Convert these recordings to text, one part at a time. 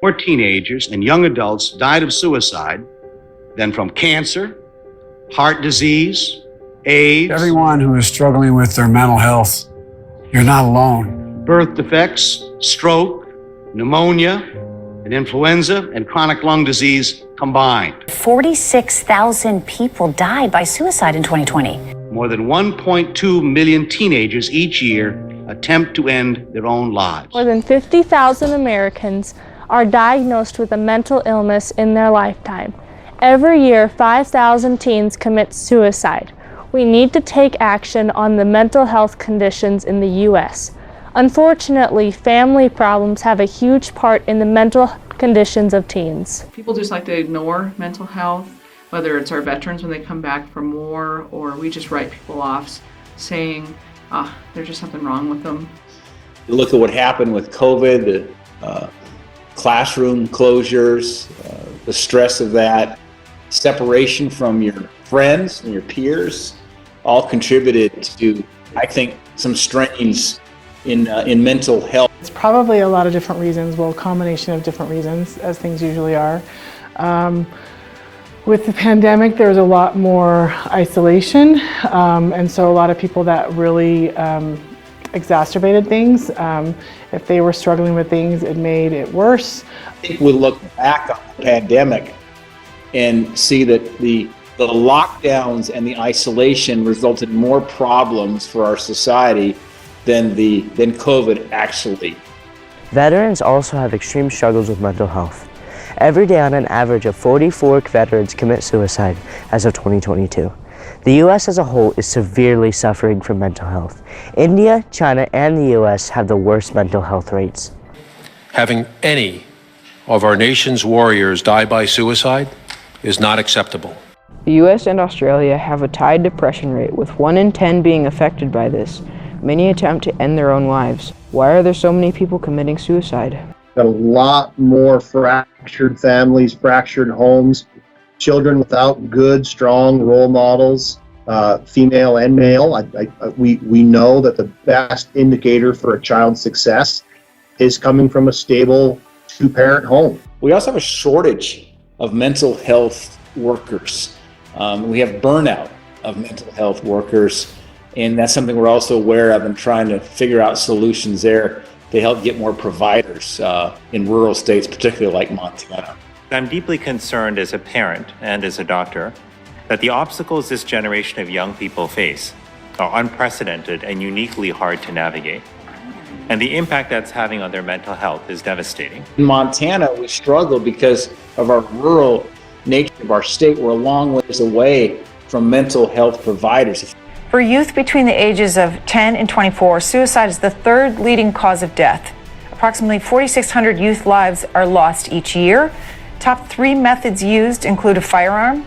More teenagers and young adults died of suicide than from cancer, heart disease, AIDS. Everyone who is struggling with their mental health, you're not alone. Birth defects, stroke, pneumonia, and influenza and chronic lung disease combined. 46,000 people died by suicide in 2020. More than 1.2 million teenagers each year attempt to end their own lives. More than 50,000 Americans are diagnosed with a mental illness in their lifetime. Every year, 5,000 teens commit suicide. We need to take action on the mental health conditions in the U.S. Unfortunately, family problems have a huge part in the mental conditions of teens. People just like to ignore mental health, whether it's our veterans when they come back from war, or we just write people off saying, there's just something wrong with them. You look at what happened with COVID, the classroom closures, the stress of that, separation from your friends and your peers, all contributed to, I think, some strains in mental health. It's probably a lot of different reasons, well, a combination of different reasons, as things usually are. With the pandemic, there's a lot more isolation, and so a lot of people that really exacerbated things. If they were struggling with things, it made it worse. I think we look back on the pandemic and see that the lockdowns and the isolation resulted in more problems for our society than COVID actually. Veterans also have extreme struggles with mental health. Every day on an average of 44 veterans commit suicide as of 2022. The U.S. as a whole is severely suffering from mental health. India, China, and the U.S. have the worst mental health rates. Having any of our nation's warriors die by suicide is not acceptable. The U.S. and Australia have a tied depression rate, with 1 in 10 being affected by this. Many attempt to end their own lives. Why are there so many people committing suicide? Got a lot more fractured families, fractured homes, children without good, strong role models, female and male. We know that the best indicator for a child's success is coming from a stable two-parent home. We also have a shortage of mental health workers. We have burnout of mental health workers, and that's something we're also aware of and trying to figure out solutions there to help get more providers in rural states, particularly like Montana. I'm deeply concerned as a parent and as a doctor that the obstacles this generation of young people face are unprecedented and uniquely hard to navigate. And the impact that's having on their mental health is devastating. In Montana, we struggle because of our rural nature of our state. We're a long ways away from mental health providers. For youth between the ages of 10 and 24, suicide is the third leading cause of death. Approximately 4,600 youth lives are lost each year. Top 3 methods used include a firearm,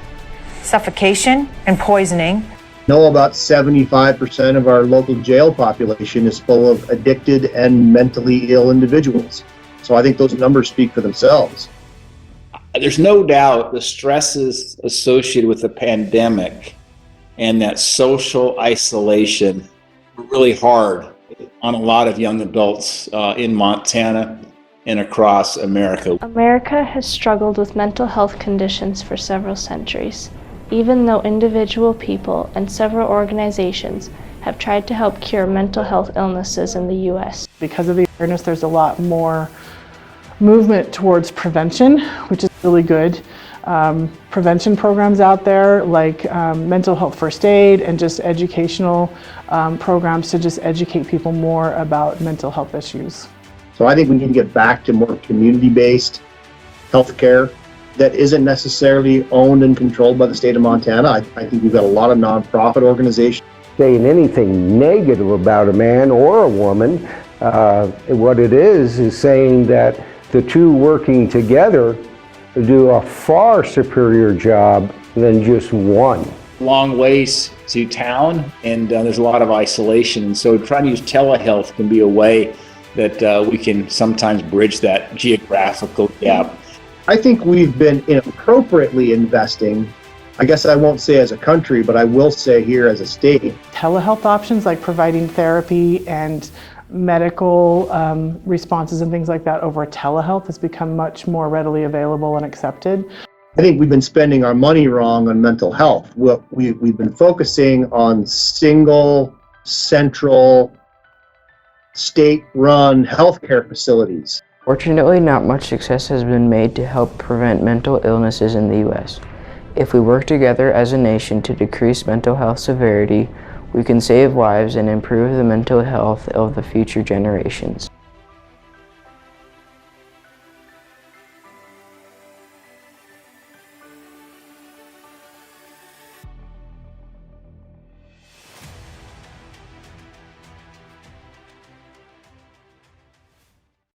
suffocation, and poisoning. Know about 75% of our local jail population is full of addicted and mentally ill individuals. So I think those numbers speak for themselves. There's no doubt the stresses associated with the pandemic and that social isolation were really hard on a lot of young adults in Montana and across America. America has struggled with mental health conditions for several centuries, even though individual people and several organizations have tried to help cure mental health illnesses in the U.S. Because of the awareness, there's a lot more movement towards prevention, which is really good. Prevention programs out there like mental health first aid and just educational programs to just educate people more about mental health issues. So I think we need to get back to more community-based healthcare that isn't necessarily owned and controlled by the state of Montana. I think we've got a lot of nonprofit organizations. Saying anything negative about a man or a woman, what it is saying that the two working together do a far superior job than just one. Long ways to town, and there's a lot of isolation, and so trying to use telehealth can be a way that we can sometimes bridge that geographical gap. I think we've been inappropriately investing, I guess I won't say as a country, but I will say here as a state. Telehealth options like providing therapy and medical responses and things like that over telehealth has become much more readily available and accepted. I think we've been spending our money wrong on mental health. We've been focusing on single, central, state-run healthcare facilities. Fortunately, not much success has been made to help prevent mental illnesses in the U.S. If we work together as a nation to decrease mental health severity, we can save lives and improve the mental health of the future generations.